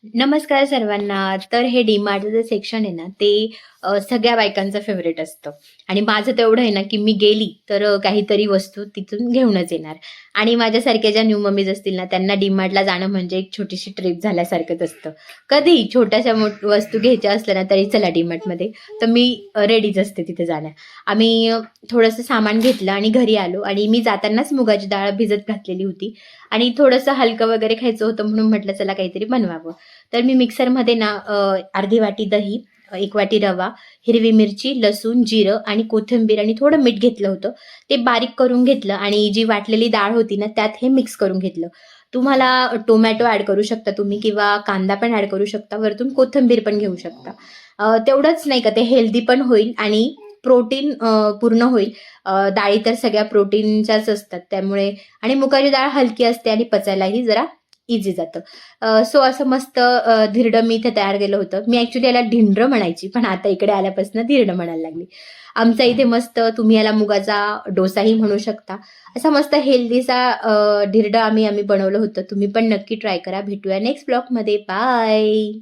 नमस्कार सर्वांना. तर हे डी-मार्टचं जे सेक्शन आहे ना, ते सगळ्या बायकांचं फेव्हरेट असतं आणि माझं तेवढं आहे ना, की मी गेली तर काहीतरी वस्तू तिथून घेऊनच येणार आणि माझ्यासारख्या ज्या न्यू मम्मीज असतील ना, त्यांना डी-मार्टला जाणं म्हणजे एक छोटीशी ट्रिप झाल्यासारखंच असतं. कधीही छोट्याशा वस्तू घ्यायच्या असल्या ना, तरी चला डी-मार्टमध्ये, तर मी रेडीच असते तिथे जाण्यास. आम्ही थोडंसं सामान घेतलं आणि घरी आलो आणि मी जातानाच मुगाची डाळ भिजत घातलेली होती आणि थोडंसं हलकं वगैरे खायचं होतं म्हणून म्हटलं चला काहीतरी बनवावं. तर मी मिक्सरमध्ये ना अर्धी वाटी दही, 1 वाटी रवा, हिरवी मिरची, लसूण, जिरं आणि कोथिंबीर आणि थोडं मीठ घेतलं होतं. ते बारीक करून घेतलं आणि जी वाटलेली डाळ होती ना, त्यात हे मिक्स करून घेतलं. तुम्हाला टोमॅटो ॲड करू शकता तुम्ही किंवा कांदा पण ॲड करू शकता. वरतून कोथिंबीर पण घेऊ शकता. तेवढंच नाही का ते हेल्दी पण होईल आणि प्रोटीन पूर्ण होईल. डाळी तर सगळ्या प्रोटीनच्याच असतात त्यामुळे आणि मुगाची डाळ हलकी असते आणि पचायलाही जरा इझी जातं. सो असं मस्त धिरडं मी इथे तयार केलं होतं. मी ॲक्चुअली याला ढिंडरं म्हणायची, पण आता इकडे आल्यापासून धिरडं म्हणायला लागली. आमचा इथे मस्त तुम्ही याला मुगाचा डोसाही म्हणू शकता. असा मस्त हेल्दीसा धिरडं आम्ही आम्ही बनवलं होतं. तुम्ही पण नक्की ट्राय करा. भेटूया नेक्स्ट ब्लॉगमध्ये. बाय.